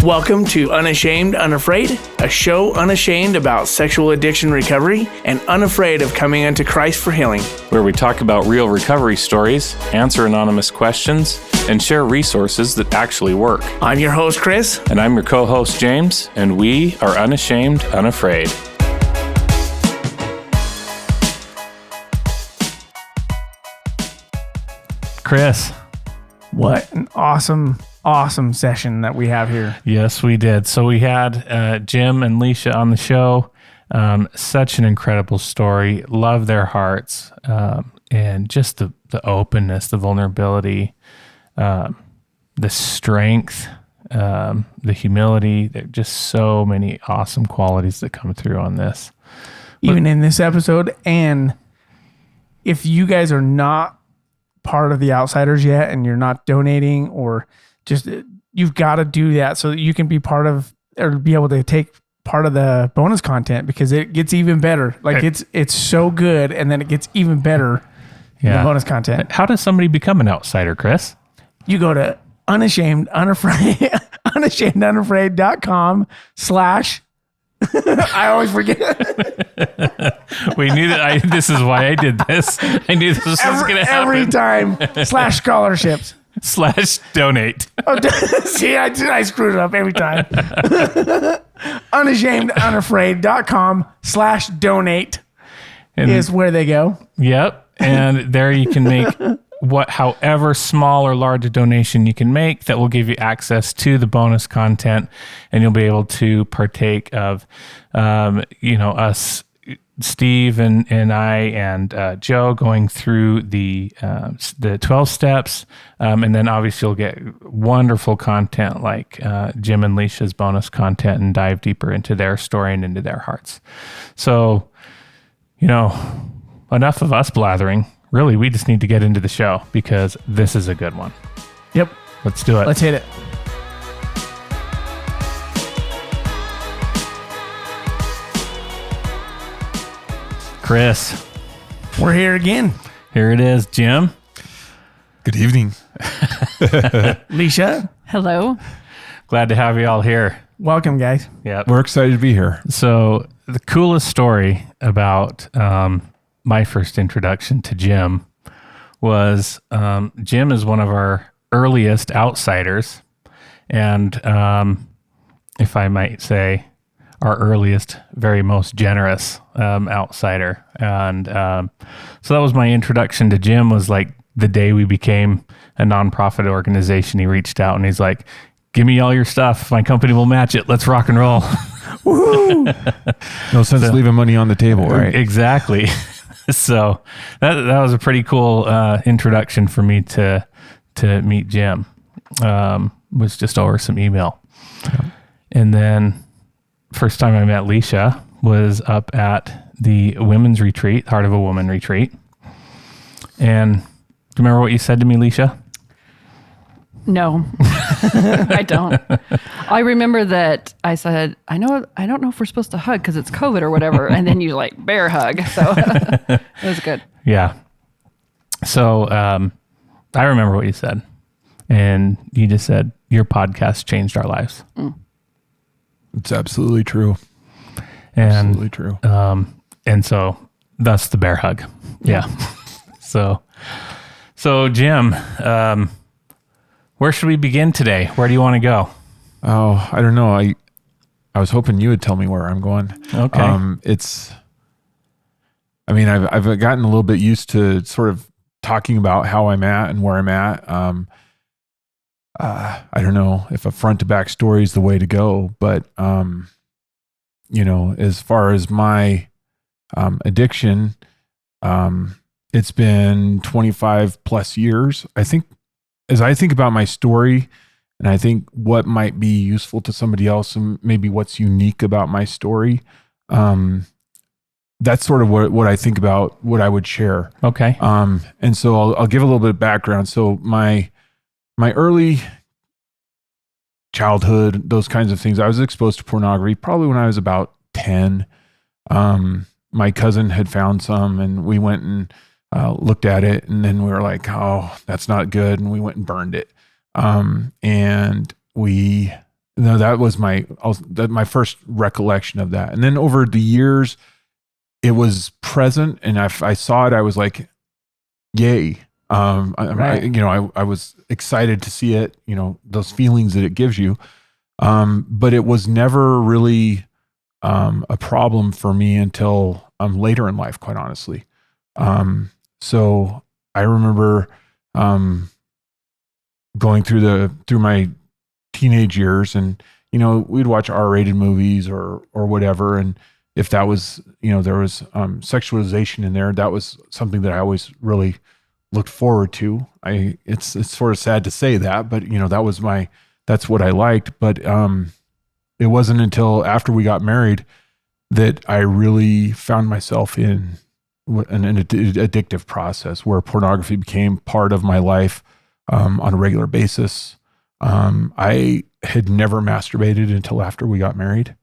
Welcome to Unashamed Unafraid, a show unashamed about sexual addiction recovery and unafraid of coming unto Christ for healing. Where we talk about real recovery stories, answer anonymous questions, and share resources that actually work. I'm your host, Chris. And I'm your co-host, James, and we are Unashamed Unafraid. Chris. What an awesome session that we have here. Yes, we did. So we had Jim and Leisha on the show. Such an incredible story. Love their hearts. And just the openness, the vulnerability, the strength, the humility. There are just so many awesome qualities that come through on this. Even in this episode. And if you guys are not part of the Outsiders yet and you're not donating or just, you've got to do that so that you can be part of or be able to take part of the bonus content, because it gets even better. Like it's so good, and then it gets even better in the bonus content. How does somebody become an outsider, Chris? You go to unashamedunafraid.com/ I always forget. We knew that. This is why I did this. I knew this was going to happen. Every time /scholarships. /donate. Oh, see, I screwed it up every time. Unashamedunafraid.com/donate is where they go. Yep. And there you can make however small or large a donation you can make that will give you access to the bonus content, and you'll be able to partake of, us, Steve and I and Joe going through the 12 steps. And then obviously you'll get wonderful content like Jim and Leisha's bonus content, and dive deeper into their story and into their hearts. So, enough of us blathering. Really, we just need to get into the show, because this is a good one. Yep. Let's do it. Let's hit it. Chris. We're here again. Here it is, Jim. Good evening. Leisha. Hello. Glad to have you all here. Welcome, guys. Yeah. We're excited to be here. So the coolest story about my first introduction to Jim was Jim is one of our earliest outsiders, and if I might say, our earliest, very most generous outsider. And so that was my introduction to Jim, was like the day we became a nonprofit organization. He reached out and he's like, "Give me all your stuff. My company will match it. Let's rock and roll." No sense leaving money on the table, right? Exactly. So that was a pretty cool introduction for me to meet Jim. Was just over some email. Yeah. And then first time I met Leisha was up at the women's retreat, Heart of a Woman retreat. And do you remember what you said to me, Leisha? No, I don't. I remember that I said, I don't know if we're supposed to hug because it's COVID or whatever. And then you bear hug. So it was good. Yeah. So I remember what you said. And you just said, your podcast changed our lives. Mm. It's absolutely true. Absolutely true. And so that's the bear hug. Yeah. So Jim, where should we begin today? Where do you want to go? Oh, I don't know. I was hoping you would tell me where I'm going. Okay. I've gotten a little bit used to sort of talking about how I'm at and where I'm at. I don't know if a front to back story is the way to go, but, as far as my addiction, it's been 25 plus years. I think as I think about my story, and I think what might be useful to somebody else and maybe what's unique about my story, that's sort of what I think about what I would share. Okay. And so I'll give a little bit of background. So my early childhood, those kinds of things, I was exposed to pornography probably when I was about 10. My cousin had found some, and we went and looked at it, and then we were like, "Oh, that's not good," and we went and burned it. And we no, that was my first recollection of that. And then over the years, it was present, and I saw it. I was like, yay. I was excited to see it, those feelings that it gives you. But it was never really a problem for me until later in life, quite honestly. So I remember going through my teenage years, and we'd watch R-rated movies or whatever, and if that was there was sexualization in there, that was something that I always really looked forward to. It's sort of sad to say that, but that's what I liked. But it wasn't until after we got married that I really found myself in an addictive process where pornography became part of my life on a regular basis. I had never masturbated until after we got married.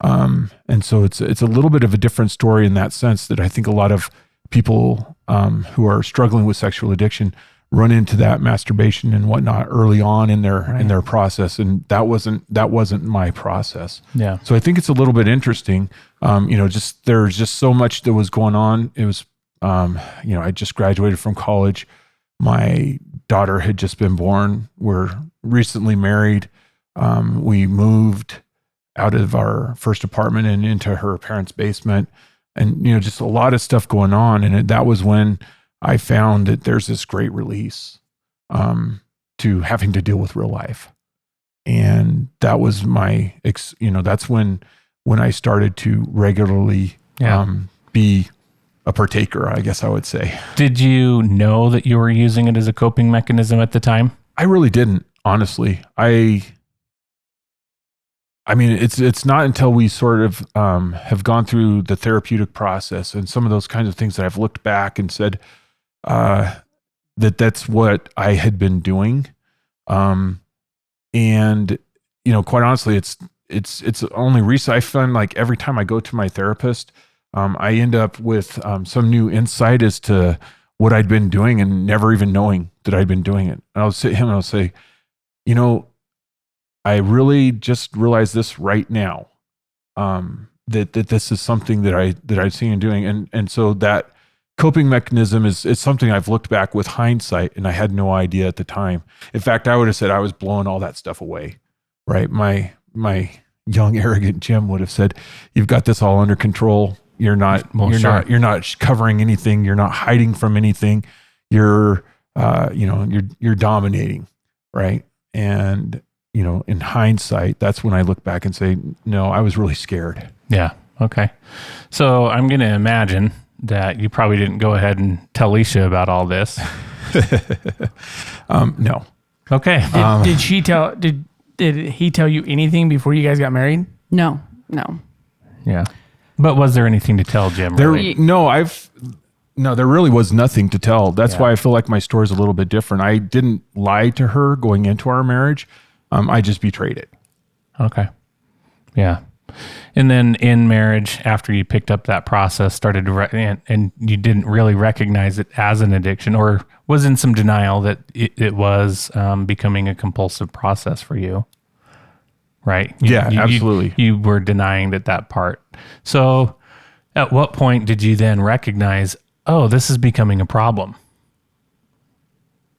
And so it's a little bit of a different story in that sense, that I think a lot of people who are struggling with sexual addiction run into that masturbation and whatnot early on in their process, and that wasn't my process. Yeah. So I think it's a little bit interesting. There's just so much that was going on. It was, I just graduated from college. My daughter had just been born. We're recently married. We moved out of our first apartment and into her parents' basement, and just a lot of stuff going on. And that was when I found that there's this great release to having to deal with real life. And that was that's when I started to regularly be a partaker, I guess I would say. Did you know that you were using it as a coping mechanism at the time? I really didn't, honestly. I mean, it's not until we sort of have gone through the therapeutic process and some of those kinds of things that I've looked back and said, that's what I had been doing. And, quite honestly, it's only recent. I find like every time I go to my therapist, I end up with some new insight as to what I'd been doing and never even knowing that I'd been doing it. And I'll sit him and I'll say, I really just realized this right now, that this is something that I've seen him doing. And so that coping mechanism is something I've looked back with hindsight, and I had no idea at the time. In fact, I would have said I was blowing all that stuff away, right? My young, arrogant Jim would have said, "You've got this all under control. You're not covering anything. You're not hiding from anything. You're dominating, right?" And in hindsight, that's when I look back and say, no, I was really scared. Yeah. Okay. So I'm going to imagine that you probably didn't go ahead and tell Leisha about all this. No. Okay. Did he tell you anything before you guys got married? No. Yeah. But was there anything to tell Jim? There really was nothing to tell. That's why I feel like my story is a little bit different. I didn't lie to her going into our marriage. I just betrayed it. Okay. Yeah. And then in marriage, after you picked up that process, and you didn't really recognize it as an addiction, or was in some denial that it was becoming a compulsive process for you, right? Absolutely. You were denying that part. So at what point did you then recognize, oh, this is becoming a problem?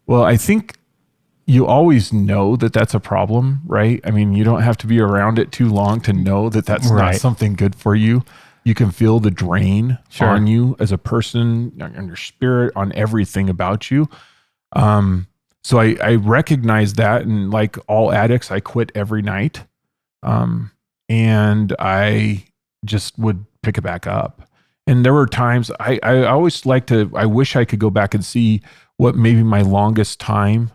Well, I think you always know that that's a problem, right? I mean, you don't have to be around it too long to know that that's not something good for you. You can feel the drain on you as a person, on your spirit, on everything about you. So I recognize that, and like all addicts, I quit every night. And I just would pick it back up. And there were times I always I wish I could go back and see what maybe my longest time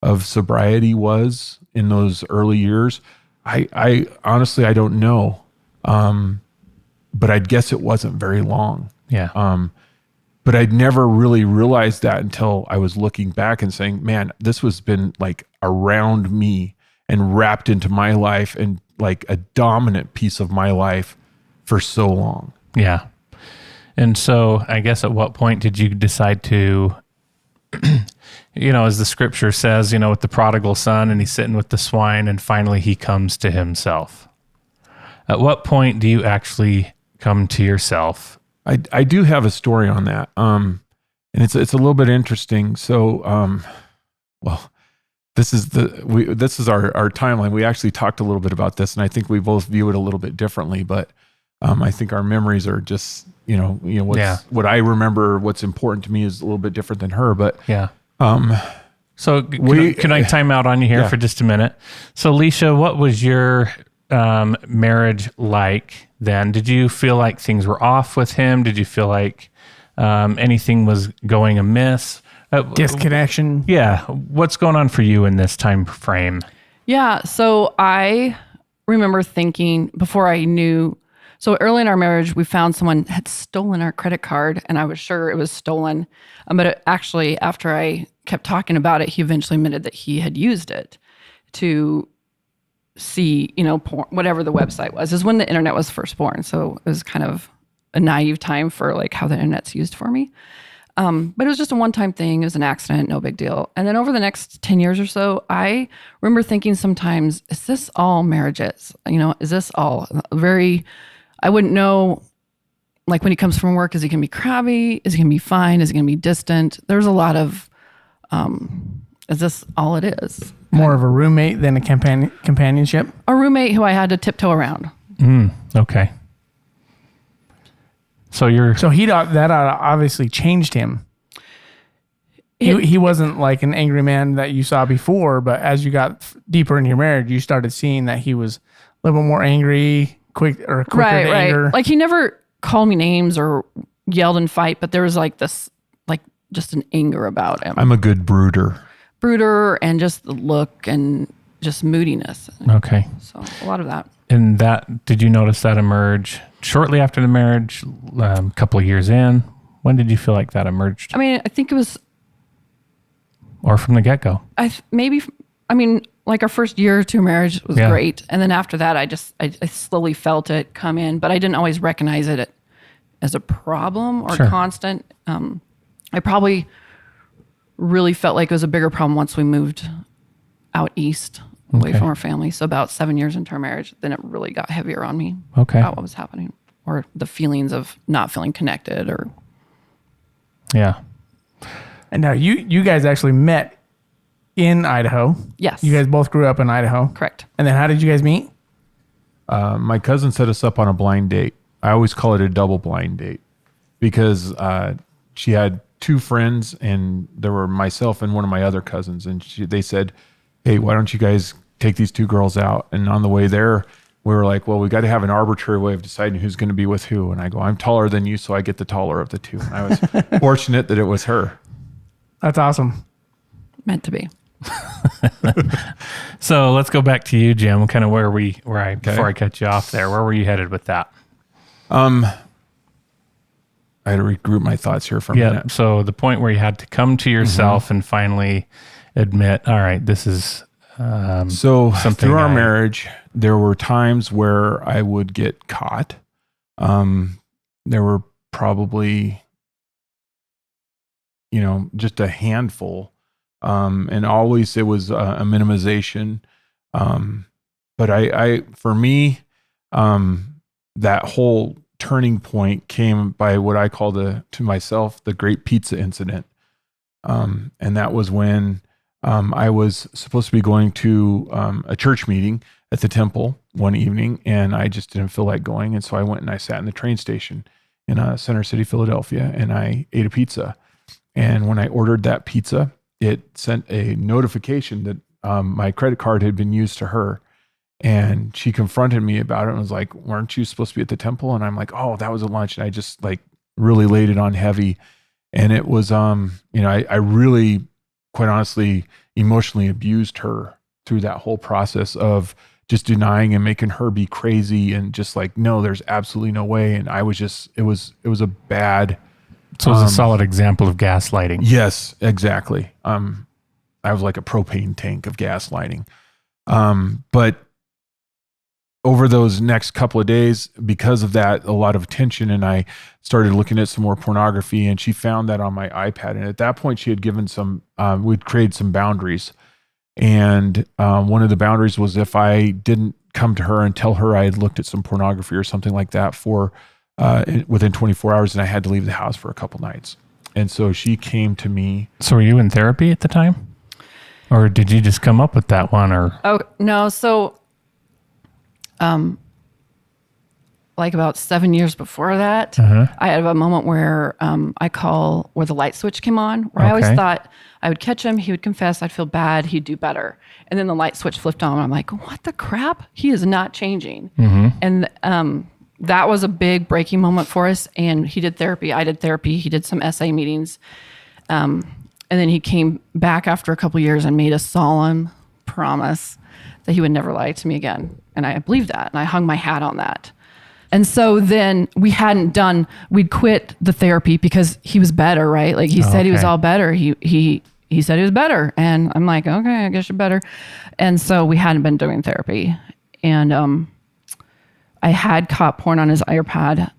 of sobriety was in those early years. I honestly, I don't know. But I'd guess it wasn't very long. Yeah. But I'd never really realized that until I was looking back and saying, man, this was been like around me and wrapped into my life and like a dominant piece of my life for so long. Yeah. And so I guess at what point did you decide to as the scripture says, with the prodigal son, and he's sitting with the swine, and finally he comes to himself. At what point do you actually come to yourself? I do have a story on that. And it's a little bit interesting. So, this is our timeline. We actually talked a little bit about this, and I think we both view it a little bit differently, but I think our memories are just, what I remember, what's important to me is a little bit different than her, but yeah. So can I time out on you here for just a minute? So Leisha, what was your marriage like then? Did you feel like things were off with him? Did you feel like anything was going amiss? Disconnection. Yeah. What's going on for you in this time frame? Yeah. So I remember thinking before I knew. So early in our marriage, we found someone had stolen our credit card, and I was sure it was stolen. But actually, after I kept talking about it, he eventually admitted that he had used it to see, porn, whatever the website was. Is when the internet was first born. So it was kind of a naive time for like how the internet's used for me. But it was just a one-time thing. It was an accident, no big deal. And then over the next 10 years or so, I remember thinking sometimes, is this all marriage is? Is this all I wouldn't know, like when he comes from work, is he going to be crabby? Is he going to be fine? Is he going to be distant? There's a lot of, is this all it is? More of a roommate than a companionship? A roommate who I had to tiptoe around. Okay. So that obviously changed him. He wasn't like an angry man that you saw before, but as you got deeper in your marriage, you started seeing that he was a little bit more angry, quicker to anger. Like he never called me names or yelled and fight, but there was like this, like just an anger about him. I'm a good brooder And just the look and just moodiness. Okay. So a lot of that. And did you notice that emerge shortly after the marriage, a couple of years in? When did you feel like that emerged? I mean, I think it was... Or from the get-go? Like our first year or two marriage was great. And then after that, I slowly felt it come in, but I didn't always recognize it as a problem or constant. I probably really felt like it was a bigger problem once we moved out east, away from our family. So about 7 years into our marriage, then it really got heavier on me about what was happening, or the feelings of not feeling connected or. Yeah. And now you guys actually met in Idaho. Yes. You guys both grew up in Idaho. Correct. And then how did you guys meet? My cousin set us up on a blind date. I always call it a double blind date because she had two friends, and there were myself and one of my other cousins, and they said, hey, why don't you guys take these two girls out? And on the way there, we were like, well, we got to have an arbitrary way of deciding who's going to be with who. And I go, I'm taller than you, so I get the taller of the two. And I was fortunate that it was her. That's awesome. Meant to be. So let's go back to you, Jim. Kind of before I cut you off there, where were you headed with that? I had to regroup my thoughts here for a minute. So the point where you had to come to yourself and finally admit, all right, this is so something. Through our marriage, there were times where I would get caught. There were probably, just a handful. And always it was a minimization. But for me, that whole turning point came by what I call to myself, the great pizza incident. And that was when, I was supposed to be going to, a church meeting at the temple one evening, and I just didn't feel like going. And so I went and I sat in the train station in Center City, Philadelphia, and I ate a pizza. And when I ordered that pizza, it sent a notification that my credit card had been used to her. And she confronted me about it and was like, weren't you supposed to be at the temple? And I'm like, oh, that was a lunch. And I just really laid it on heavy. And it was, I really, quite honestly, emotionally abused her through that whole process of just denying and making her be crazy and just like, no, there's absolutely no way. And I was just, it was a bad. So it was a solid example of gaslighting. Yes, exactly. I was like a propane tank of gaslighting. But over those next couple of days, because of that, a lot of attention, and I started looking at some more pornography, and she found that on my iPad. And at that point, she had given we'd created some boundaries. And one of the boundaries was if I didn't come to her and tell her I had looked at some pornography or something like that within 24 hours, and I had to leave the house for a couple nights. And so she came to me. So were you in therapy at the time? Or did you just come up with that one? Or Oh, no. So, like about 7 years before that, I had a moment where where the light switch came on, where I always Okay. thought I would catch him, he would confess, I'd feel bad, he'd do better. And then the light switch flipped on, and I'm like, what the crap? He is not changing. And that was a big breaking moment for us. And he did therapy. I did therapy. He did some SA meetings. And then he came back after a couple years and made a solemn promise that he would never lie to me again. And I believed that. And I hung my hat on that. And so then we'd quit the therapy because he was better, right? Like he said he was all better. He said he was better. And I'm like, okay, I guess you're better. And so we hadn't been doing therapy. And I had caught porn on his iPad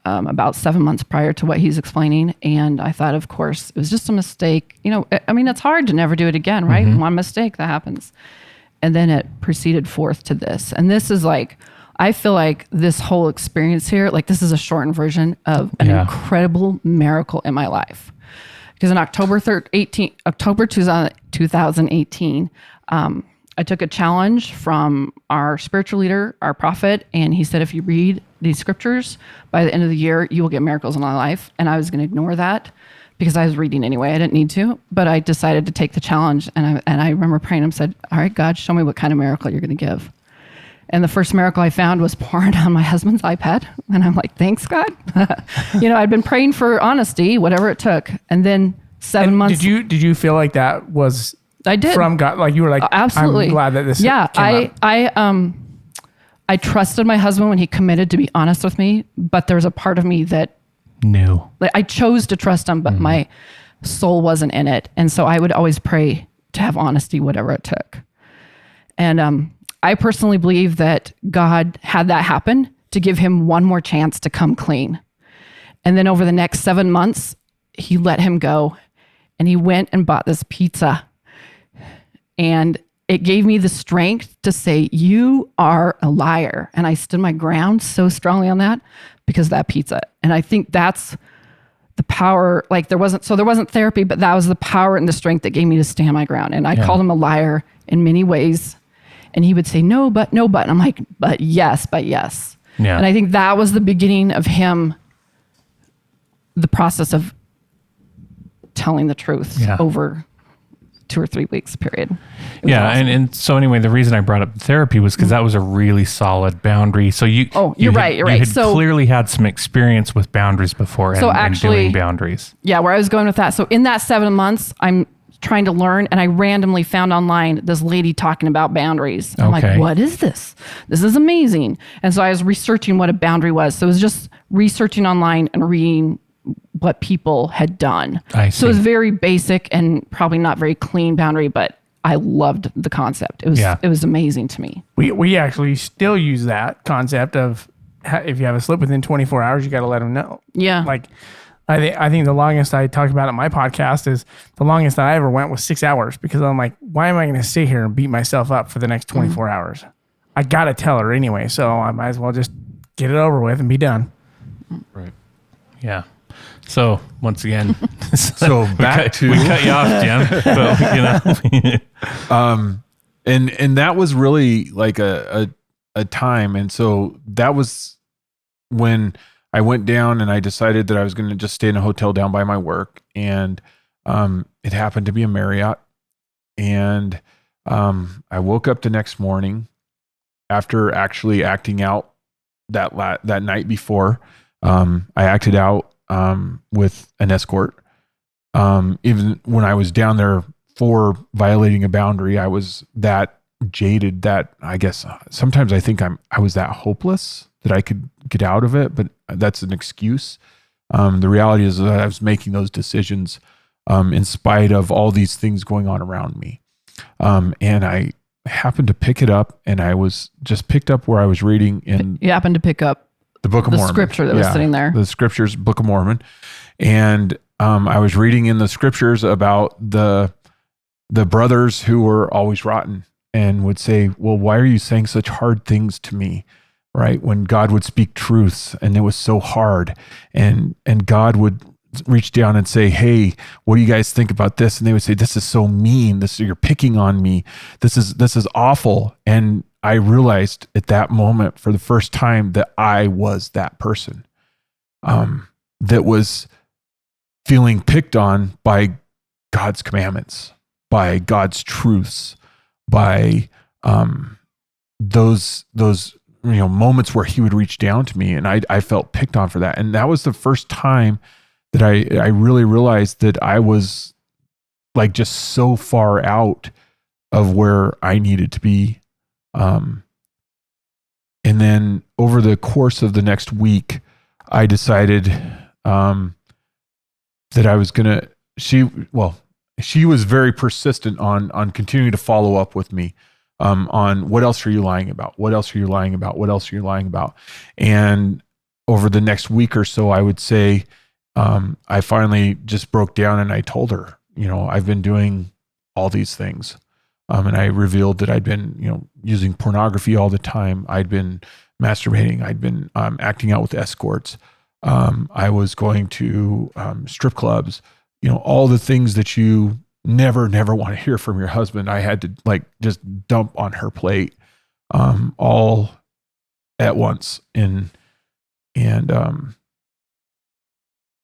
about 7 months prior to what he's explaining. And I thought, of course, it was just a mistake. I mean, it's hard to never do it again, right? One mistake, that happens. And then it proceeded forth to this. And this is like, I feel like this whole experience here, like this is a shortened version of an incredible miracle in my life. Because in October 2018, I took a challenge from our spiritual leader, our prophet, and he said, if you read these scriptures by the end of the year, you will get miracles in my life. And I was going to ignore that because I was reading anyway. I didn't need to, but I decided to take the challenge. And I remember praying and said, all right, God, show me what kind of miracle you're going to give. And the first miracle I found was porn on my husband's iPad. And I'm like, thanks, God. I'd been praying for honesty, whatever it took. And then 7 months. Did you feel like that was I did. from God? Like you were like, absolutely. I'm glad that this Yeah, came up. I trusted my husband when he committed to be honest with me, but there's a part of me that no. like I chose to trust him, but my soul wasn't in it. And so I would always pray to have honesty, whatever it took. And I personally believe that God had that happen to give him one more chance to come clean. And then over the next 7 months, he let him go and he went and bought this pizza. And it gave me the strength to say, you are a liar. And I stood my ground so strongly on that because of that pizza. And I think that's the power. Like there wasn't therapy, but that was the power and the strength that gave me to stand my ground. And I called him a liar in many ways. And he would say, no, but. And I'm like, but yes. Yeah. And I think that was the beginning of him, the process of telling the truth over 2 or 3 weeks period. It was awesome. And so anyway, the reason I brought up therapy was because that was a really solid boundary. So you're right. You had clearly had some experience with boundaries before and doing boundaries. Yeah, where I was going with that. So in that 7 months, I'm trying to learn, and I randomly found online this lady talking about boundaries. I'm like, what is this? This is amazing. And so I was researching what a boundary was. So it was just researching online and reading what people had done. I see. So it was very basic and probably not very clean boundary, but I loved the concept. It was amazing to me. We actually still use that concept of if you have a slip within 24 hours, you got to let them know. Yeah. Like I think the longest I talked about on my podcast is the longest that I ever went was 6 hours because I'm like, why am I going to sit here and beat myself up for the next 24 hours? I got to tell her anyway. So I might as well just get it over with and be done. Right. Yeah. So once again, we cut you off, Jim. But, and that was really like a time. And so that was when I went down and I decided that I was going to just stay in a hotel down by my work. And it happened to be a Marriott. And I woke up the next morning after actually acting out that night before. I acted out with an escort. Even when I was down there for violating a boundary, I was that jaded that I guess sometimes I think I was that hopeless that I could get out of it, but that's an excuse. The reality is that I was making those decisions in spite of all these things going on around me. And happened to pick it up, and I was just picked up where I was reading in You happened to pick up the Book of the Mormon. scripture that was sitting there. The scriptures, Book of Mormon. And I was reading in the scriptures about the brothers who were always rotten and would say, well, why are you saying such hard things to me? Right? When God would speak truths and it was so hard, and God would reach down and say, hey, what do you guys think about this? And they would say, this is so mean. You're picking on me. This is awful. And I realized at that moment for the first time that I was that person that was feeling picked on by God's commandments, by God's truths, by those moments where he would reach down to me, and I felt picked on for that. And that was the first time that I really realized that I was like just so far out of where I needed to be. And then over the course of the next week, I decided that I was gonna. She was very persistent on continuing to follow up with me on what else are you lying about? What else are you lying about? What else are you lying about? And over the next week or so, I would say, I finally just broke down and I told her, I've been doing all these things. And I revealed that I'd been, using pornography all the time. I'd been masturbating. I'd been acting out with escorts. I was going to strip clubs, all the things that you never want to hear from your husband. I had to just dump on her plate, all at once. And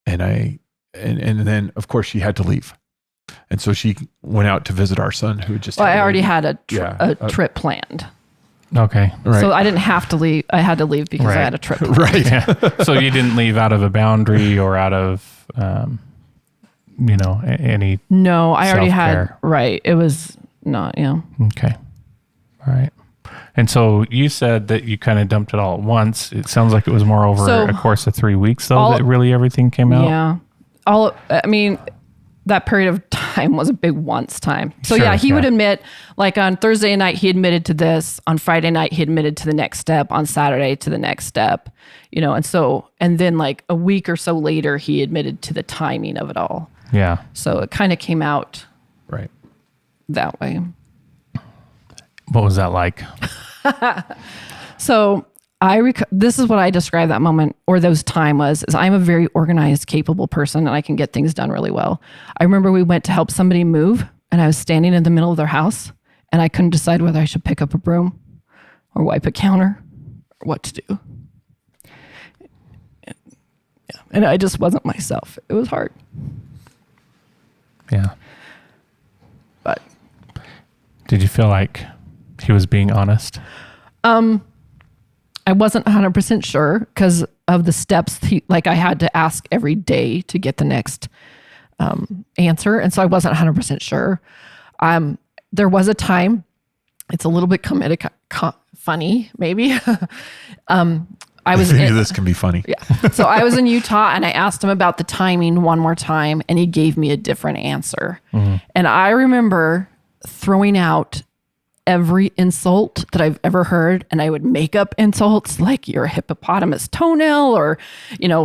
then of course she had to leave. And so she went out to visit our son who had just, I already had a trip planned. Okay. right. So I didn't have to leave. I had to leave because I Right. had a trip planned. Right. Yeah. So you didn't leave out of a boundary or out of, any. No, I already had, Self-care. right. It was not, Okay. All right. And so you said that you kind of dumped it all at once. It sounds like it was more over So, a course of 3 weeks, though, that really everything came out. Yeah. That period of time was a big once time. So Sure, yeah, he would yeah. admit, like on Thursday night, he admitted to this. On Friday night, he admitted to the next step. On Saturday, to the next step, and then like a week or so later, he admitted to the timing of it all. Yeah. So it kind of came out Right. that way. What was that like? So this is what I describe that moment or those time was, is I'm a very organized, capable person and I can get things done really well. I remember we went to help somebody move and I was standing in the middle of their house and I couldn't decide whether I should pick up a broom or wipe a counter or what to do. And I just wasn't myself. It was hard. Yeah. But Did you feel like he was being honest? I wasn't 100% sure because of the steps I had to ask every day to get the next answer. And so I wasn't 100% sure. There was a time, it's a little bit comedic, funny, maybe. I was Maybe this can be funny. Yeah. So I was in Utah and I asked him about the timing one more time and he gave me a different answer. Mm-hmm. And I remember throwing out every insult that I've ever heard. And I would make up insults like you're a hippopotamus toenail or,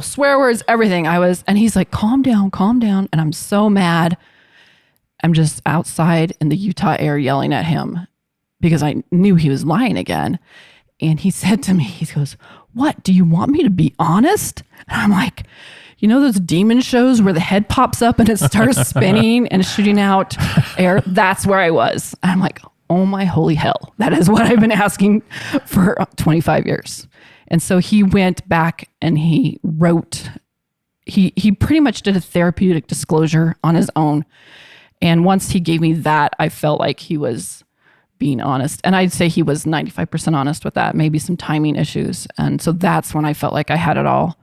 swear words, everything. And he's like, calm down. And I'm so mad. I'm just outside in the Utah air yelling at him because I knew he was lying again. And he said to me, he goes, what, do you want me to be honest? And I'm like, those demon shows where the head pops up and it starts spinning and shooting out air? That's where I was. And I'm like, oh my holy hell. That is what I've been asking for 25 years. And so he went back and he wrote, he pretty much did a therapeutic disclosure on his own. And once he gave me that, I felt like he was being honest. And I'd say he was 95% honest with that, maybe some timing issues. And so that's when I felt like I had it all.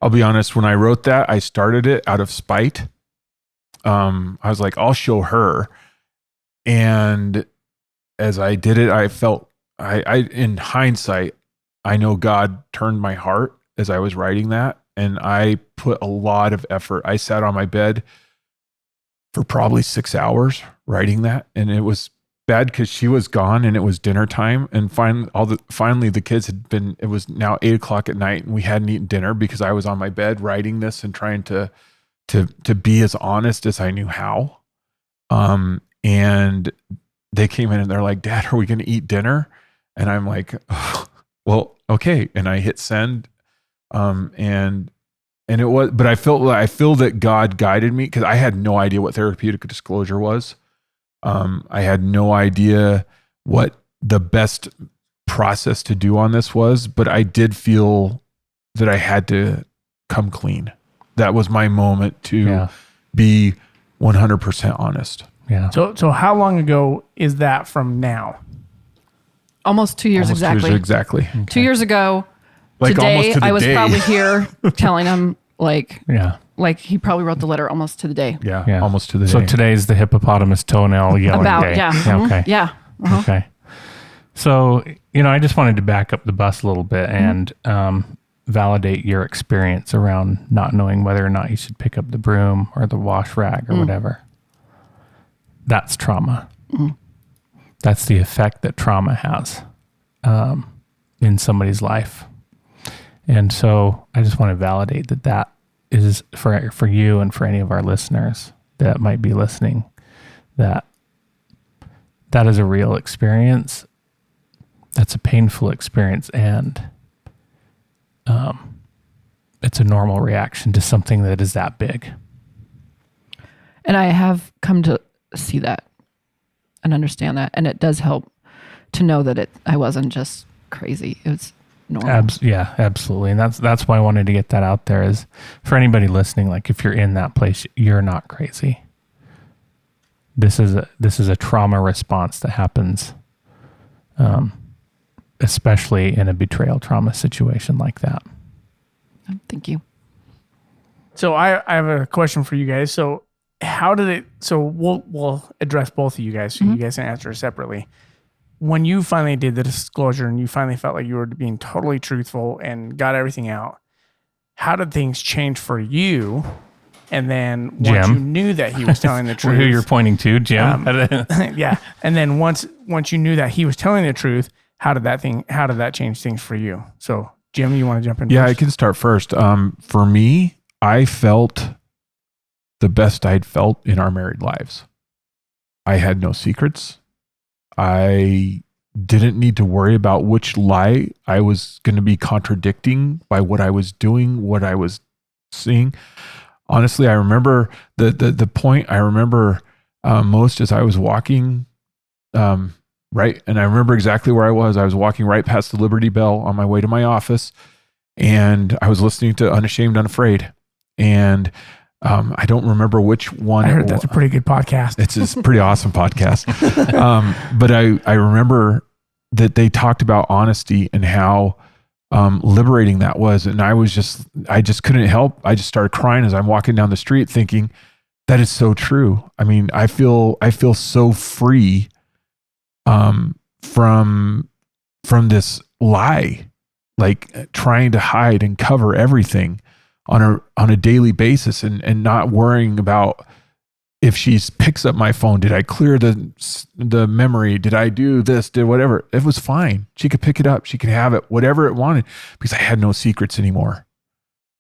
I'll be honest, when I wrote that, I started it out of spite. I was like, I'll show her. And as I did it, I felt, I in hindsight, I know God turned my heart as I was writing that. And I put a lot of effort. I sat on my bed for probably 6 hours writing that. And it was bad because she was gone and it was dinner time, and finally the kids had been. It was now 8:00 at night, and we hadn't eaten dinner because I was on my bed writing this and trying to be as honest as I knew how. And they came in and they're like, "Dad, are we going to eat dinner?" And I'm like, oh, "Well, okay." And I hit send, and it was, but I feel that God guided me because I had no idea what therapeutic disclosure was. I had no idea what the best process to do on this was, but I did feel that I had to come clean. That was my moment to be 100% honest. Yeah. So how long ago is that from now? Almost 2 years exactly. 2 years exactly. Okay. 2 years ago. Like today, almost to the I was day. probably here telling him like he probably wrote the letter almost to the day. Yeah. Almost to the day. So today's the hippopotamus toenail yelling day. Okay. Yeah. Uh-huh. Okay. So, I just wanted to back up the bus a little bit and validate your experience around not knowing whether or not you should pick up the broom or the wash rag or whatever. That's trauma. That's the effect that trauma has in somebody's life. And so I just want to validate that is for you and for any of our listeners that might be listening, that is a real experience. That's a painful experience, and it's a normal reaction to something that is that big. And I have come to see that and understand that, and it does help to know that I wasn't just crazy. It was normal. Absolutely. And that's why I wanted to get that out there, is for anybody listening, like if you're in that place, you're not crazy. This is a trauma response that happens, especially in a betrayal trauma situation like that. Thank you. So I have a question for you guys. So how did it? So we'll address both of you guys, so you guys can answer separately. When you finally did the disclosure and you finally felt like you were being totally truthful and got everything out, how did things change for you? And then once you knew that he was telling the truth, who you're pointing to, Jim? yeah. And then once you knew that he was telling the truth, how did that change things for you? So Jim, you want to jump in? Yeah, first? I can start first. For me, I felt the best I'd felt in our married lives. I had no secrets. I didn't need to worry about which lie I was going to be contradicting by what I was doing, what I was seeing. Honestly, I remember the point I remember most as I was walking, right. And I remember exactly where I was. I was walking right past the Liberty Bell on my way to my office, and I was listening to Unashamed Unafraid. And I don't remember which one. I heard that's a pretty good podcast. It's a pretty awesome podcast. But I remember that they talked about honesty and how liberating that was. And I just couldn't help. I just started crying as I'm walking down the street thinking, that is so true. I mean, I feel so free from this lie, like trying to hide and cover everything on a daily basis, and not worrying about if she picks up my phone, did I clear the memory? Did I do this? Did whatever? It was fine. She could pick it up. She could have it, whatever it wanted, because I had no secrets anymore.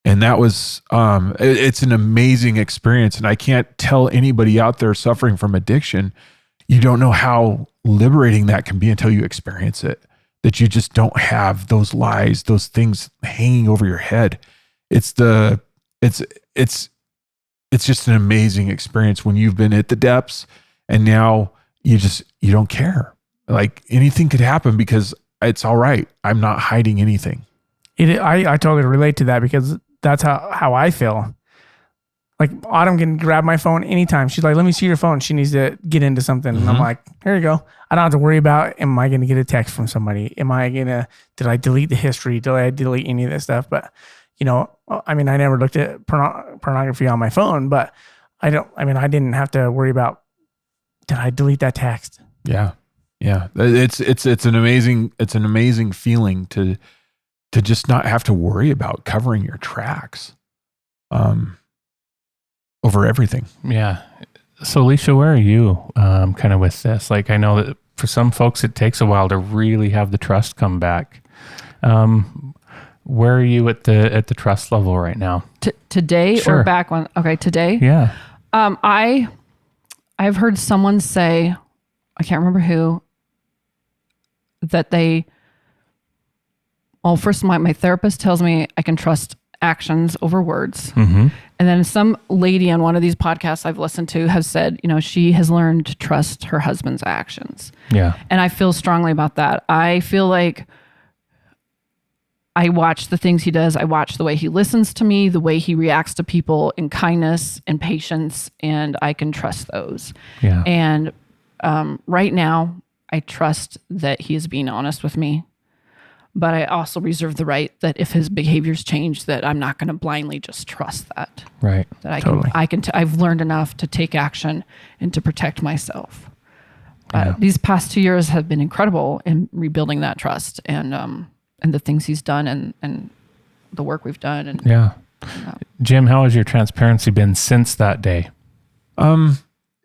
And that was, it's an amazing experience. And I can't tell anybody out there suffering from addiction, you don't know how liberating that can be until you experience it, that you just don't have those lies, those things hanging over your head. It's just an amazing experience when you've been at the depths, and now you don't care. Like anything could happen because it's all right. I'm not hiding anything. I totally relate to that, because that's how I feel. Like Autumn can grab my phone anytime. She's like, let me see your phone. She needs to get into something. And I'm like, here you go. I don't have to worry about, am I going to get a text from somebody? Did I delete the history? Did I delete any of this stuff? But I mean, I never looked at pornography on my phone, but I didn't have to worry about, did I delete that text? Yeah. Yeah. It's an amazing feeling to just not have to worry about covering your tracks, over everything. Yeah. So, Leisha, where are you kind of with this? Like, I know that for some folks, it takes a while to really have the trust come back. Where are you at the trust level right now? Today Sure. or back when? Okay, today. Yeah. I've heard someone say, I can't remember who, that first my therapist tells me I can trust actions over words. Mm-hmm. And then some lady on one of these podcasts I've listened to has said, she has learned to trust her husband's actions. Yeah. And I feel strongly about that. I feel like I watch the things he does. I watch the way he listens to me, the way he reacts to people in kindness and patience, and I can trust those. Yeah. And right now, I trust that he is being honest with me. But I also reserve the right that if his behaviors change, that I'm not going to blindly just trust that. Right. That I Totally. I've learned enough to take action and to protect myself. Yeah. These past 2 years have been incredible in rebuilding that trust and the things he's done and the work we've done. And Yeah. Jim, how has your transparency been since that day?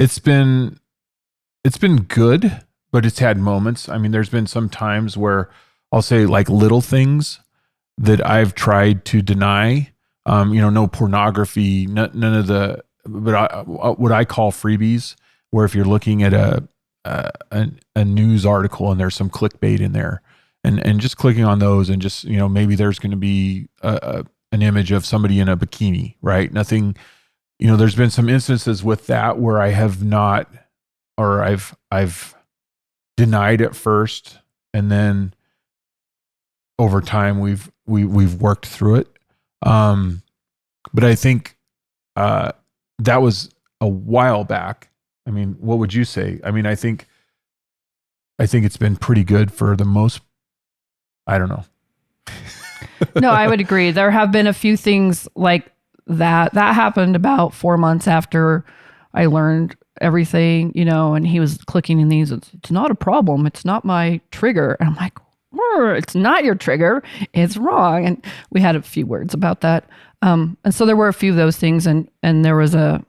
It's been good, but it's had moments. I mean, there's been some times where I'll say like little things that I've tried to deny. No pornography, none of the, but what I call freebies, where if you're looking at a news article and there's some clickbait in there, and just clicking on those and just maybe there's going to be an image of somebody in a bikini, right? Nothing. There's been some instances with that where I have not, or I've denied at first, and then over time we've worked through it. But I think that was a while back. I mean, what would you say? I mean, I think it's been pretty good for the most. I don't know. No, I would agree. There have been a few things like that happened about 4 months after I learned everything, and he was clicking in these. It's not a problem. It's not my trigger. And I'm like, it's not your trigger. It's wrong. And we had a few words about that. And so there were a few of those things, and there was a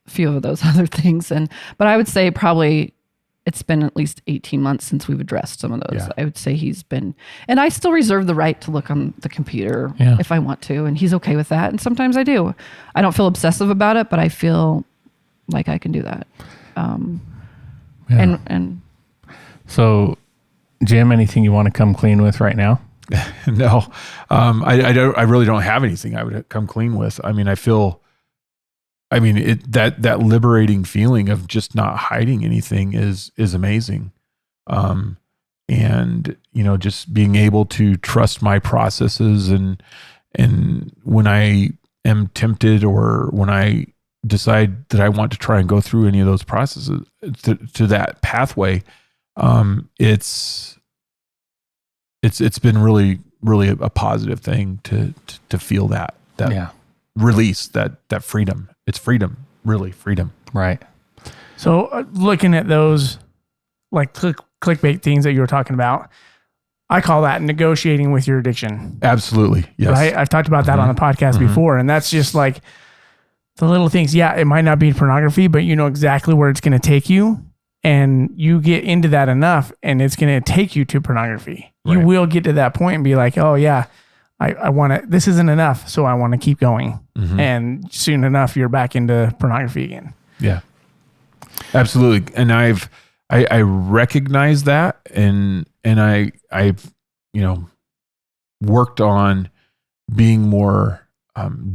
few of those other things. But I would say probably it's been at least 18 months since we've addressed some of those. Yeah. I would say he's been, and I still reserve the right to look on the computer if I want to, and he's okay with that. And sometimes I do. I don't feel obsessive about it, but I feel like I can do that. And So, Jim, anything you want to come clean with right now? No, I really don't have anything I would come clean with. I mean, that liberating feeling of just not hiding anything is amazing. And just being able to trust my processes and when I am tempted or when I decide that I want to try and go through any of those processes to that pathway, it's been really, really a positive thing to feel that release, that freedom. It's freedom, really freedom. Right. So looking at those like clickbait things that you were talking about, I call that negotiating with your addiction. Absolutely. Yes. Right? I've talked about that on the podcast before, and that's just like the little things. Yeah, it might not be pornography, but you know exactly where it's going to take you, and you get into that enough, and it's going to take you to pornography. Right. You will get to that point and be like, oh yeah, I want to, this isn't enough, so I want to keep going. And soon enough, you're back into pornography again. Yeah, absolutely. And I recognize that, and I've worked on being more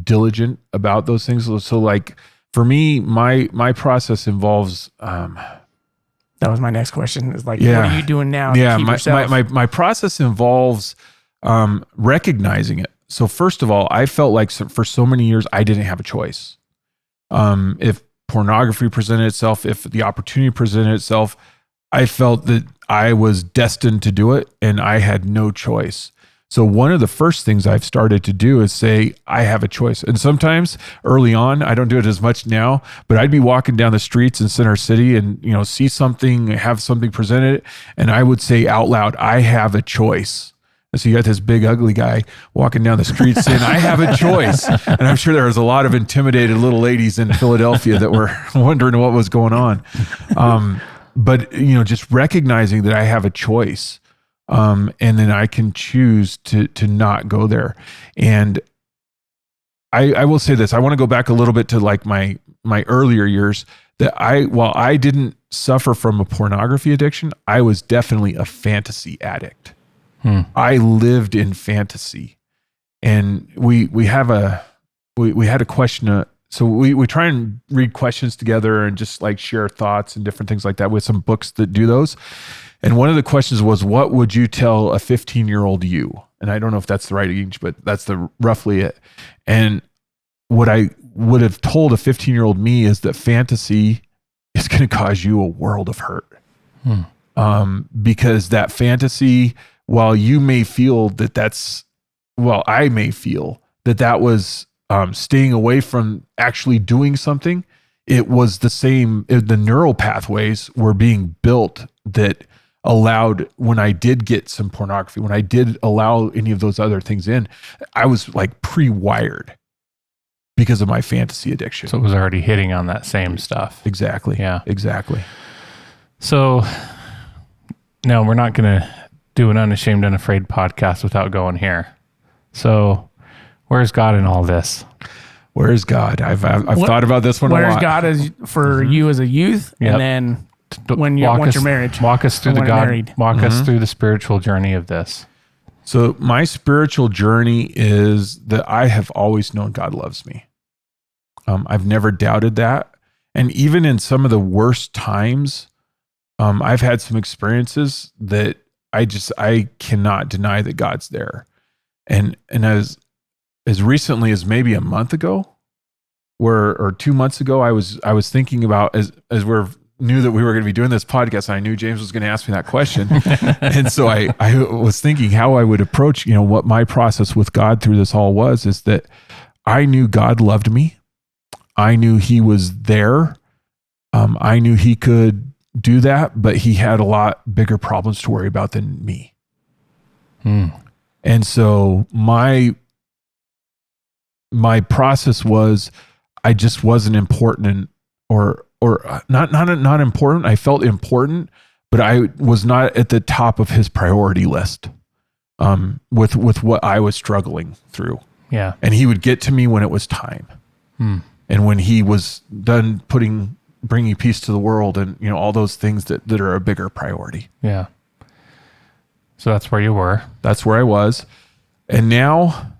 diligent about those things. So like for me, my process involves. That was my next question. Is like, what are you doing now? Yeah, to keep yourself? my process involves recognizing it. So first of all, I felt like for so many years I didn't have a choice. If pornography presented itself, if the opportunity presented itself, I felt that I was destined to do it and I had no choice. So one of the first things I've started to do is say, I have a choice. And sometimes early on, I don't do it as much now, but I'd be walking down the streets in Center City and, see something, have something presented, and I would say out loud, I have a choice. And so you got this big, ugly guy walking down the street saying, I have a choice. And I'm sure there was a lot of intimidated little ladies in Philadelphia that were wondering what was going on. But, just recognizing that I have a choice. And then I can choose to not go there. And I will say this, I want to go back a little bit to like my earlier years, that while I didn't suffer from a pornography addiction, I was definitely a fantasy addict. I lived in fantasy. And we had a question. So we try and read questions together and just like share thoughts and different things like that with some books that do those. And one of the questions was, what would you tell a 15-year-old you? And I don't know if that's the right age, but that's roughly it. And what I would have told a 15-year-old me is that fantasy is going to cause you a world of hurt. Because that fantasy, while you may feel I may feel that was staying away from actually doing something, it was the same. The neural pathways were being built that allowed, when I did get some pornography, when I did allow any of those other things in, I was like pre-wired because of my fantasy addiction. So it was already hitting on that same stuff. Exactly. Yeah. Exactly. So no, we're not going to do an Unashamed Unafraid podcast without going here. So where's God in all this? Where is God? I've thought about this one a lot. Where's God as for you as a youth, Yep. and then once you're married? Walk us through Walk us through the spiritual journey of this. So my spiritual journey is that I have always known God loves me. I've never doubted that. And even in some of the worst times, I've had some experiences that I cannot deny that God's there. And as recently as maybe a month ago, or 2 months ago, I was thinking about, as knew that we were going to be doing this podcast, and I knew James was going to ask me that question. And so I was thinking how I would approach, what my process with God through this all was, is that I knew God loved me. I knew he was there. I knew he could do that, but he had a lot bigger problems to worry about than me. And so my process was, I just wasn't important, or not important. I felt important, but I was not at the top of his priority list with what I was struggling through. Yeah. And he would get to me when it was time. And when he was done bringing peace to the world, and all those things that are a bigger priority. Yeah. So that's where you were. That's where I was. And now,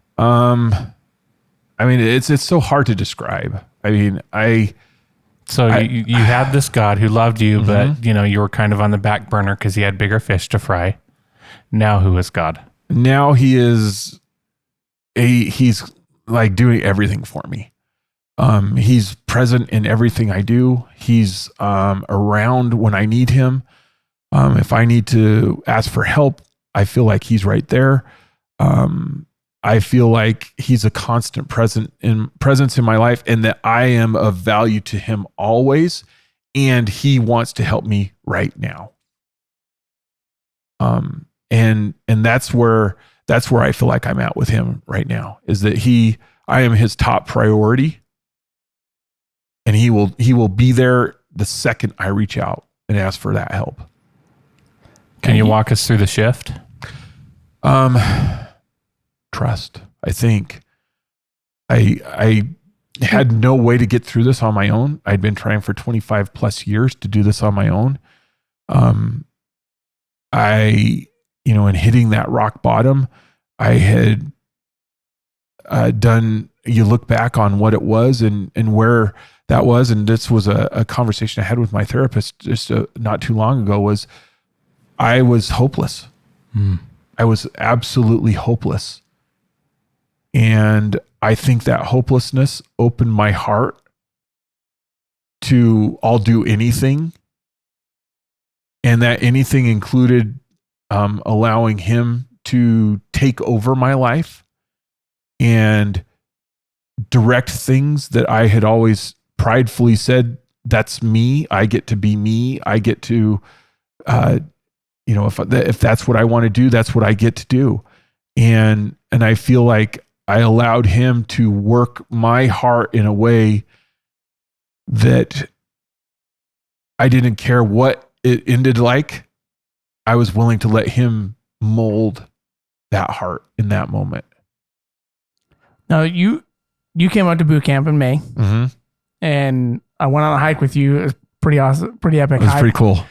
it's so hard to describe. You had this God who loved you, but you were kind of on the back burner because he had bigger fish to fry. Now who is God? Now he's like doing everything for me. He's present in everything I do. He's around when I need him. If I need to ask for help, I feel like he's right there. I feel like he's a constant presence in my life, and that I am of value to him always, and he wants to help me right now. And that's where I feel like I'm at with him right now, is that I am his top priority. And he will be there the second I reach out and ask for that help. Can you walk us through the shift? Trust. I think I had no way to get through this on my own. I'd been trying for 25 plus years to do this on my own. In hitting that rock bottom, I had you look back on what it was and where that was. And this was a conversation I had with my therapist just not too long ago, was I was hopeless. I was absolutely hopeless. And I think that hopelessness opened my heart to I'll do anything. And that anything included allowing him to take over my life and direct things that I had always pridefully said, that's me. I get to be me. I get to, if that's what I want to do, that's what I get to do. And I feel like I allowed him to work my heart in a way that I didn't care what it ended like. I was willing to let him mold that heart in that moment. Now you came out to boot camp in May, Mm-hmm. and I went on a hike with you. It was pretty awesome, pretty epic It was hike. pretty cool.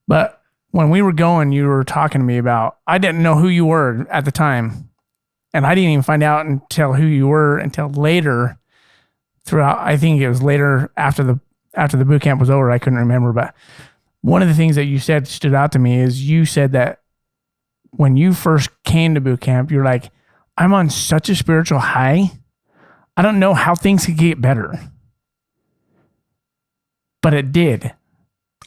But when we were going, you were talking to me about, I didn't know who you were at the time. And I didn't even find out until who you were until later throughout. I think it was later after the boot camp was over. I couldn't remember. But one of the things that you said stood out to me is you said that when you first came to boot camp, you're like, I'm on such a spiritual high. I don't know how things could get better. But it did.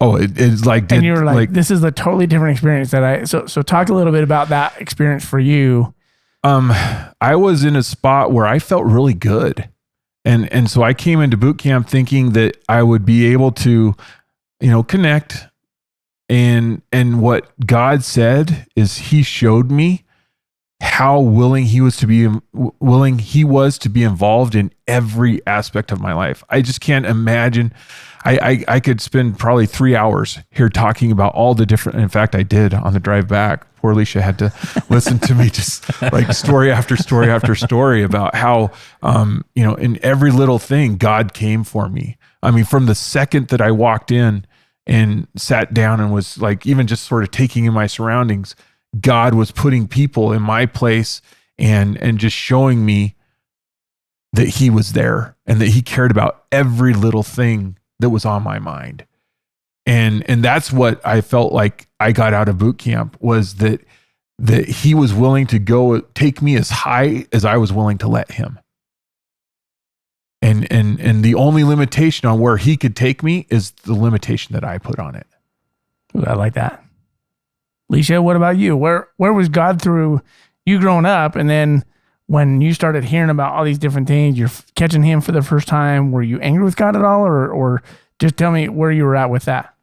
Oh, it's like, and you were like, this is a totally different experience so talk a little bit about that experience for you. I was in a spot where I felt really good. And so I came into boot camp thinking that I would be able to, connect. And what God said is he showed me how willing he was to be involved in every aspect of my life. I just can't imagine. I could spend probably 3 hours here talking about all the different, in fact, I did on the drive back. Poor Leisha had to listen to me just like story after story after story about how, in every little thing, God came for me. I mean, from the second that I walked in and sat down and was like, even just sort of taking in my surroundings, God was putting people in my place and just showing me that he was there and that he cared about every little thing that was on my mind. And that's what I felt like I got out of boot camp, was that he was willing to go take me as high as I was willing to let him. And the only limitation on where he could take me is the limitation that I put on it. Ooh, I like that. Leisha, what about you? Where was God through you growing up? And then when you started hearing about all these different things, you're catching him for the first time, were you angry with God at all? Or just tell me where you were at with that.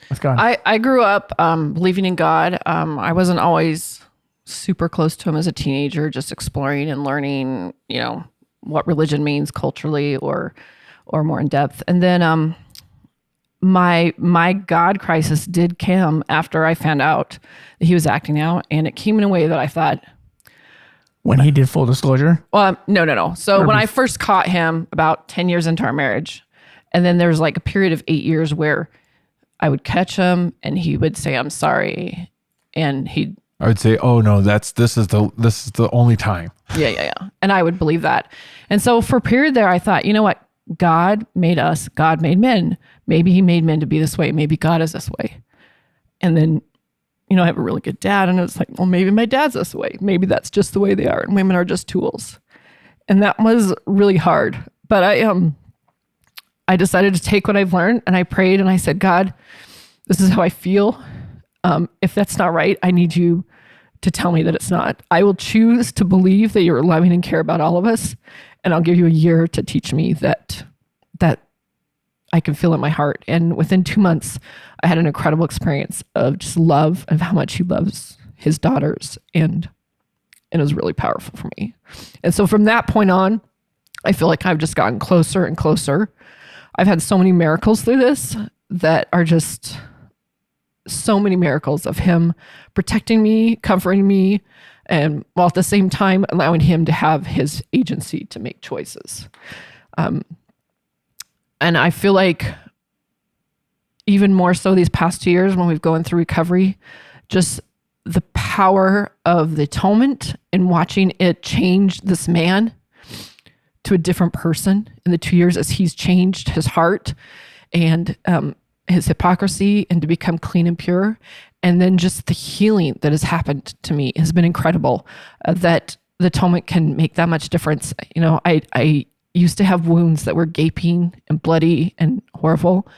With God. I grew up believing in God. I wasn't always super close to him as a teenager, just exploring and learning, what religion means culturally or more in depth. And then my God crisis did come after I found out that he was acting out, and it came in a way that I thought. When he did full disclosure? Well, no. So when I first caught him about 10 years into our marriage, and then there was like a period of 8 years where I would catch him and he would say, I'm sorry. And I would say, oh no, this is the only time. Yeah. And I would believe that. And so for a period there, I thought, you know what? God made us, God made men. Maybe he made men to be this way. Maybe God is this way. And then, I have a really good dad. And it was like, well, maybe my dad's this way. Maybe that's just the way they are. And women are just tools. And that was really hard. But I decided to take what I've learned, and I prayed and I said, God, this is how I feel. If that's not right, I need you to tell me that it's not. I will choose to believe that you're loving and care about all of us. And I'll give you a year to teach me that I can feel in my heart. And within 2 months, I had an incredible experience of just love, of how much he loves his daughters. And it was really powerful for me. And so from that point on, I feel like I've just gotten closer and closer. I've had so many miracles through this that are just so many miracles of him protecting me, comforting me, and while at the same time allowing him to have his agency to make choices. And I feel like even more so these past 2 years when we've gone through recovery, just the power of the atonement and watching it change this man to a different person in the 2 years as he's changed his heart and his hypocrisy and to become clean and pure. And then just the healing that has happened to me has been incredible, that the atonement can make that much difference. I used to have wounds that were gaping and bloody and horrible.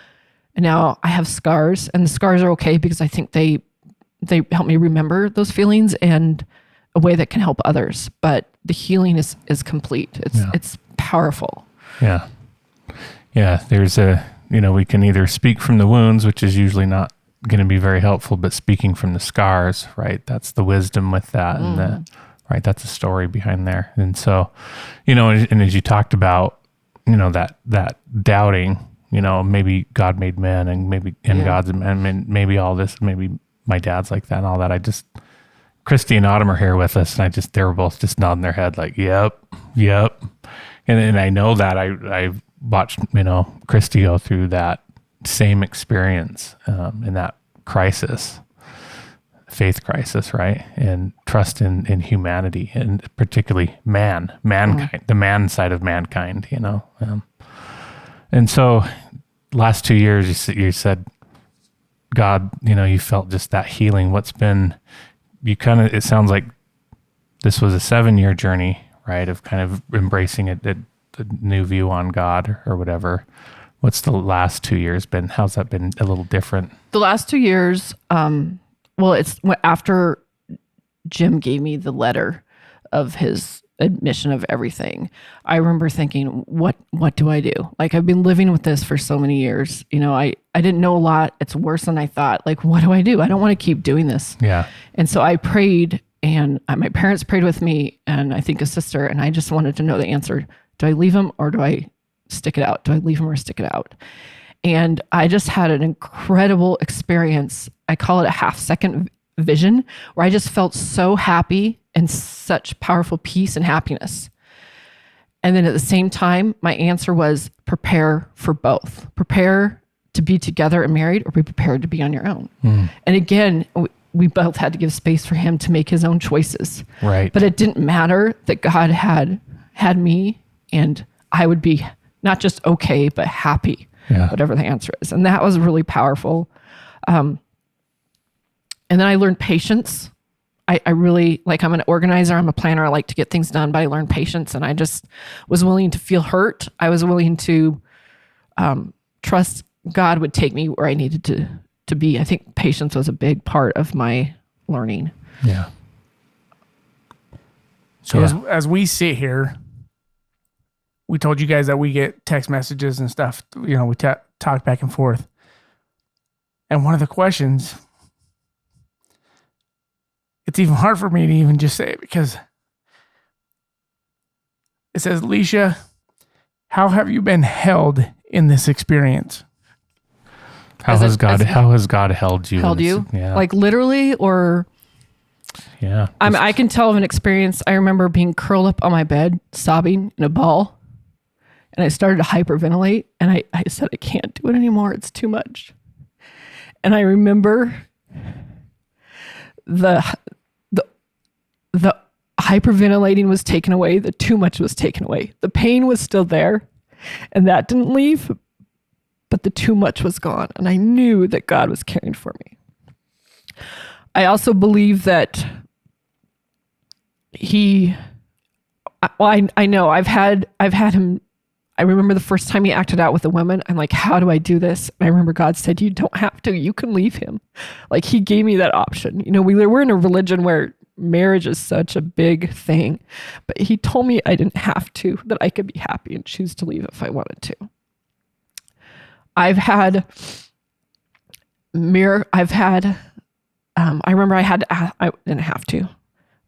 And now I have scars, and the scars are okay because I think they help me remember those feelings and a way that can help others. But the healing is complete. It's powerful. Yeah. There's we can either speak from the wounds, which is usually not going to be very helpful, but speaking from the scars, right? That's the wisdom with that. And right? That's a story behind there. And so, and as you talked about, that doubting, maybe God made men and maybe God's a man, and maybe all this, maybe my dad's like that and all that. Christy and Autumn are here with us, and they were both just nodding their head like, yep. And I know that I watched, Christy go through that same experience in that crisis, faith crisis, right? And trust in humanity, and particularly mankind, the man side of mankind, and so last 2 years, you said, God, you felt just that healing. It sounds like this was a 7-year journey, right? Of kind of embracing the new view on God or whatever. What's the last 2 years been? How's that been a little different? The last 2 years, it's after Jim gave me the letter of his admission of everything. I remember thinking, what do I do? Like, I've been living with this for so many years. I didn't know a lot. It's worse than I thought. Like, what do I do? I don't want to keep doing this. Yeah. And so I prayed, and my parents prayed with me, and I think a sister, and I just wanted to know the answer. Do I leave him or do I stick it out? Do I leave him or stick it out? And I just had an incredible experience. I call it a half-second vision, where I just felt so happy and such powerful peace and happiness. And then at the same time, my answer was prepare for both. Prepare to be together and married, or be prepared to be on your own. And again, we both had to give space for him to make his own choices. Right. But it didn't matter that God had me, and I would be not just okay, but happy, whatever the answer is. And that was really powerful. And then I learned patience. I really, I'm an organizer, I'm a planner, I like to get things done, but I learned patience, and I just was willing to feel hurt. I was willing to trust God would take me where I needed to be. I think patience was a big part of my learning. Yeah. So as we sit here, we told you guys that we get text messages and stuff. We talk back and forth. And one of the questions, it's even hard for me to even just say it, because it says, Leisha, how have you been held in this experience? How has God held you? Held you? Yeah. Like literally, or? Yeah. I can tell of an experience. I remember being curled up on my bed, sobbing in a ball. And I started to hyperventilate, and I said, I can't do it anymore. It's too much. And I remember the hyperventilating was taken away. The too much was taken away. The pain was still there, and that didn't leave, but the too much was gone. And I knew that God was caring for me. I also believe that I know I've had him. I remember the first time he acted out with a woman. I'm like, how do I do this? And I remember God said, you don't have to. You can leave him. Like, he gave me that option. We're in a religion where marriage is such a big thing, but he told me I didn't have to, that I could be happy and choose to leave if I wanted to. I remember I didn't have to.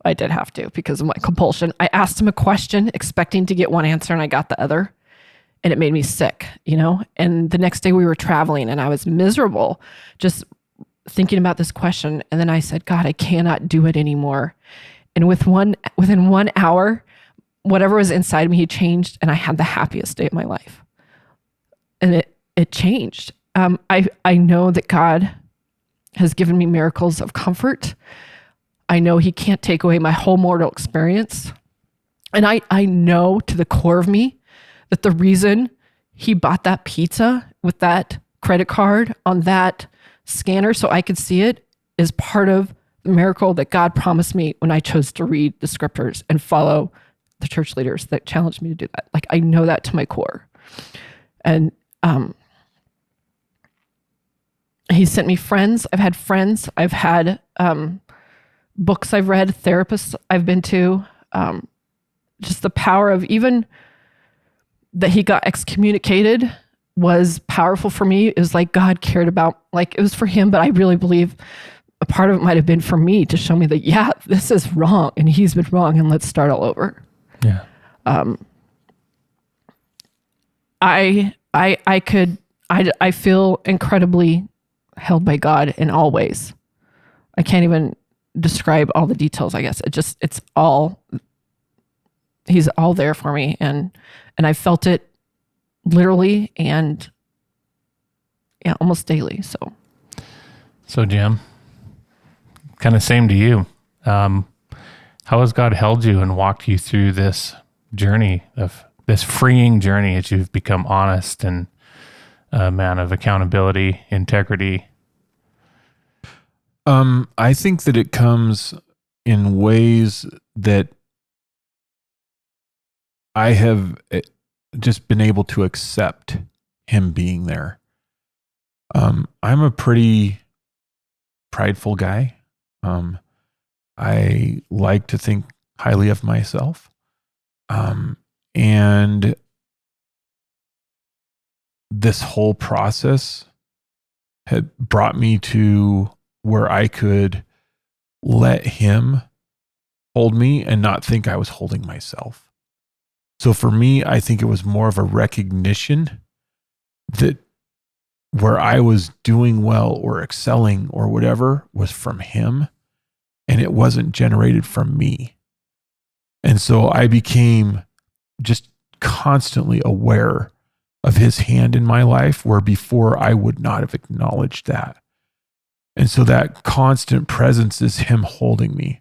I did have to because of my compulsion. I asked him a question expecting to get one answer, and I got the other. And it made me sick, And the next day we were traveling, and I was miserable just thinking about this question. And then I said, God, I cannot do it anymore. And within 1 hour, whatever was inside me, he changed, and I had the happiest day of my life. And it changed. I know that God has given me miracles of comfort. I know he can't take away my whole mortal experience. And I know to the core of me that the reason he bought that pizza with that credit card on that scanner so I could see it is part of the miracle that God promised me when I chose to read the scriptures and follow the church leaders that challenged me to do that. Like, I know that to my core. And he sent me friends. I've had friends. I've had books I've read, therapists I've been to. Just the power of even that he got excommunicated was powerful for me. It was like God cared about, like, it was for him, but I really believe a part of it might have been for me to show me that, yeah, this is wrong and he's been wrong and let's start all over. Yeah. I feel incredibly held by God in all ways. I can't even describe all the details, I guess. He's all there for me. And I felt it literally and almost daily. So Jim, kind of same to you. How has God held you and walked you through this freeing journey as you've become honest and a man of accountability, integrity? I think that it comes in ways that I have just been able to accept him being there. I'm a pretty prideful guy. I like to think highly of myself. And this whole process had brought me to where I could let him hold me and not think I was holding myself. So for me, I think it was more of a recognition that where I was doing well or excelling or whatever was from him, and it wasn't generated from me. And so I became just constantly aware of his hand in my life, where before I would not have acknowledged that. And so that constant presence is him holding me.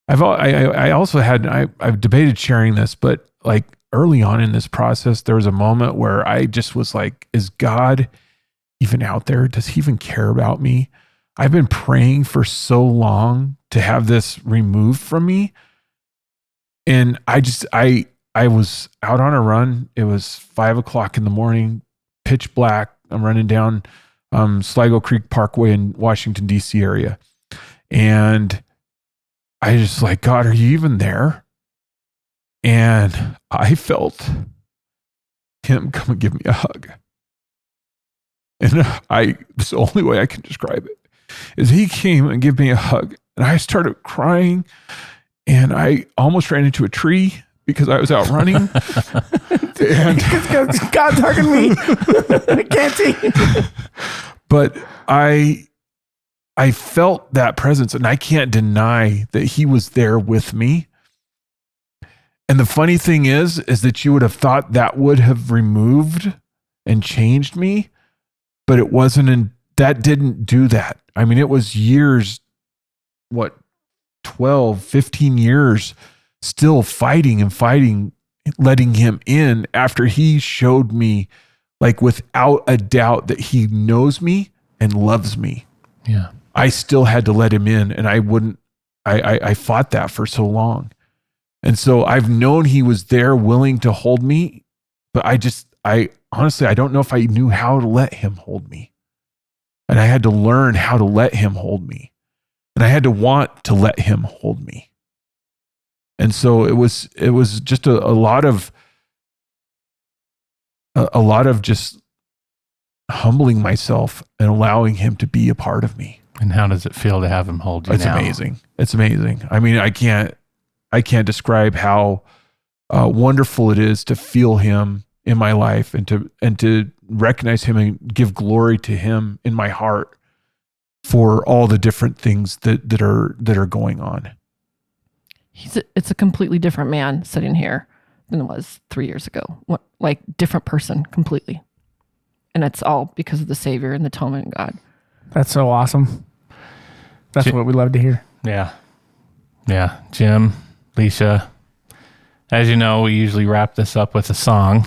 I also had, I've debated sharing this, but like early on in this process, there was a moment where I just was like, is God even out there? Does he even care about me? I've been praying for so long to have this removed from me. And I was out on a run. It was 5:00 in the morning, pitch black. I'm running down Sligo Creek Parkway in Washington, D.C. area. And I just like, God, are you even there? And I felt him come and give me a hug. And it's the only way I can describe it, is he came and gave me a hug. And I started crying, and I almost ran into a tree because I was out running. And God's hugging me. I can't see. But I felt that presence, and I can't deny that he was there with me. And the funny thing is that you would have thought that would have removed and changed me, but it wasn't, that didn't do that. I mean, it was years, 12, 15 years still fighting, letting him in after he showed me, like, without a doubt that he knows me and loves me. Yeah. I still had to let him in, and I fought that for so long. And so I've known he was there willing to hold me, but I honestly, I don't know if I knew how to let him hold me. And I had to learn how to let him hold me. And I had to want to let him hold me. And so it was just a lot of just humbling myself and allowing him to be a part of me. And how does it feel to have him hold you now? Amazing. It's amazing. I mean, I can't describe how wonderful it is to feel him in my life and to recognize him and give glory to him in my heart for all the different things that are going on. It's a completely different man sitting here than it was 3 years ago. Like, different person completely. And it's all because of the Savior and the atonement in God. That's so awesome. That's what we love to hear. Yeah. Yeah. Jim, Leisha, as you know, we usually wrap this up with a song.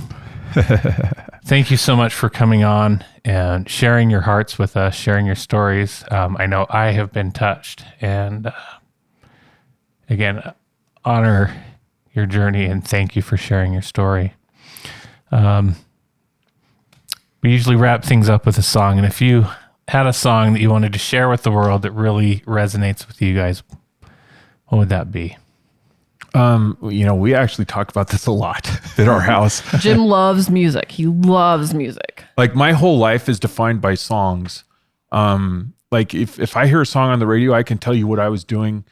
Thank you so much for coming on and sharing your hearts with us, sharing your stories. I know I have been touched, and again, honor your journey, and thank you for sharing your story. We usually wrap things up with a song, and if you had a song that you wanted to share with the world that really resonates with you guys, what would that be? We actually talk about this a lot at our house. Jim loves music. He loves music. Like, my whole life is defined by songs. Like if I hear a song on the radio, I can tell you what I was doing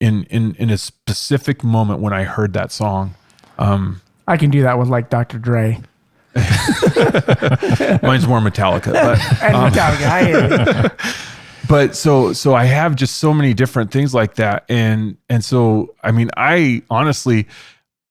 in a specific moment when I heard that song. I can do that with like Dr. Dre. Mine's more Metallica, but And Metallica, I hear it. but so I have just so many different things like that. And so, I mean, I honestly,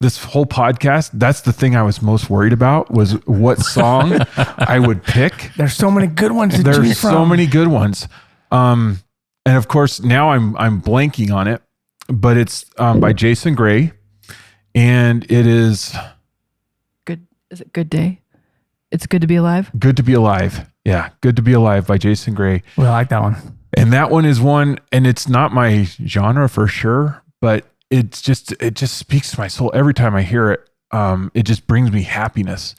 this whole podcast, that's the thing I was most worried about, was what song I would pick. There's so many good ones to There's choose from. so many good ones. And of course now I'm blanking on it, but it's by Jason Gray, and it is Good. Is it Good Day? It's Good to Be Alive. Good to Be Alive. Yeah. Good to Be Alive by Jason Gray. Well, I like that one. And that one is one, and it's not my genre for sure, but it just speaks to my soul every time I hear it. It just brings me happiness.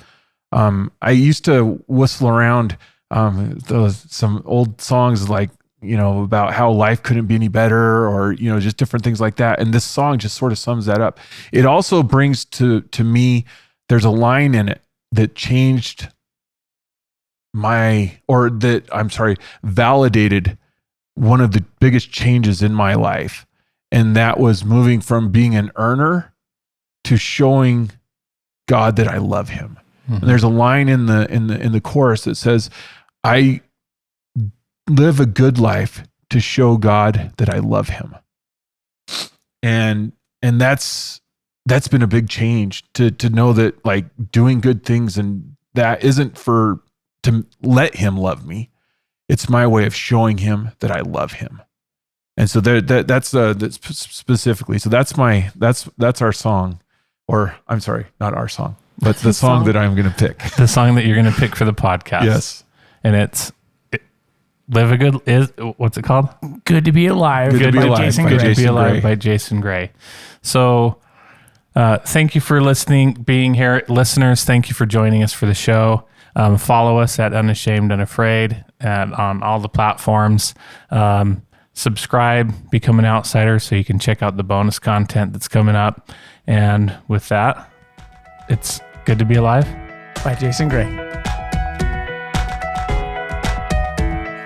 I used to whistle around some old songs like, about how life couldn't be any better, or, just different things like that. And this song just sort of sums that up. It also brings to me, there's a line in it that changed validated one of the biggest changes in my life. And that was moving from being an earner to showing God that I love him. Mm-hmm. And there's a line in the chorus that says, I live a good life to show God that I love him. And that's been a big change to know that, like, doing good things, and that isn't to let him love me. It's my way of showing him that I love him. And so that's specifically. So that's our song, or I'm sorry, not our song, but the song that I'm going to pick. The song that you're going to pick for the podcast. Yes. And what's it called? Good to Be Alive. Good to Be Alive Jason by Gray. Jason Be Alive Gray. by Jason Gray. So, thank you for listening, being here. Listeners, thank you for joining us for the show. Follow us at Unashamed Unafraid on all the platforms. Subscribe, become an outsider so you can check out the bonus content that's coming up. And with that, it's Good to Be Alive By Jason Gray.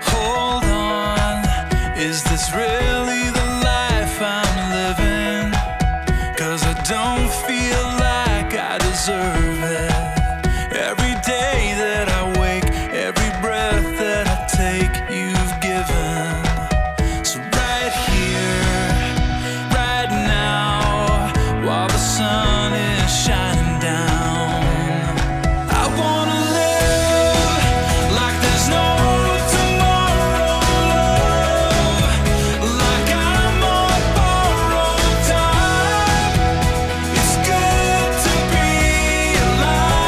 Hold on, is this really the life I'm living? 'Cause I don't feel like I deserve it. Every day that I wake, every breath that I take, you've given. So right here, right now, while the sun is shining down, I wanna live like there's no tomorrow, like I'm on borrowed time. It's good to be alive.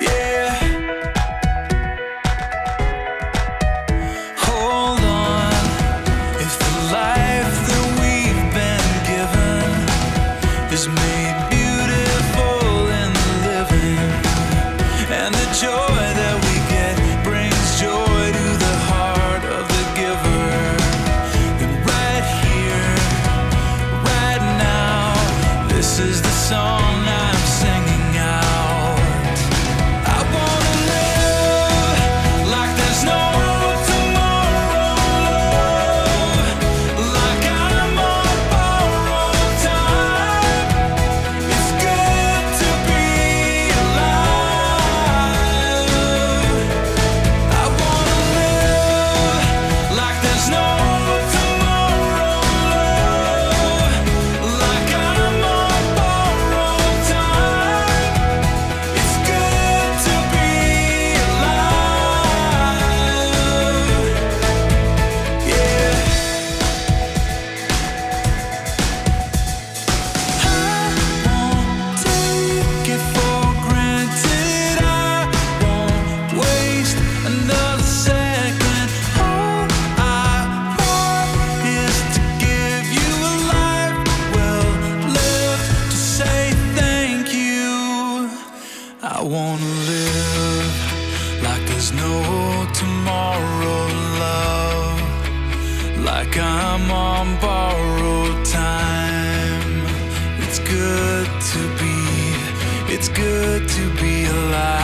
Yeah. Hold on. If the life that we've been given is made beautiful in the living, and the joy that we get brings joy to the heart of the giver, then right here, right now, this is the song I'm singing out. I wanna live like there's no tomorrow, like I'm on borrowed time. It's good to be alive. I wanna live like there's no tomorrow, like I'm on borrowed time. It's good to be alive. Yeah. I won't take it for granted. I won't waste another second. All I want is to give you a life well lived, to say thank you. I wanna live like there's no tomorrow, love, like I'm on borrowed time. It's good to be, It's good to be alive.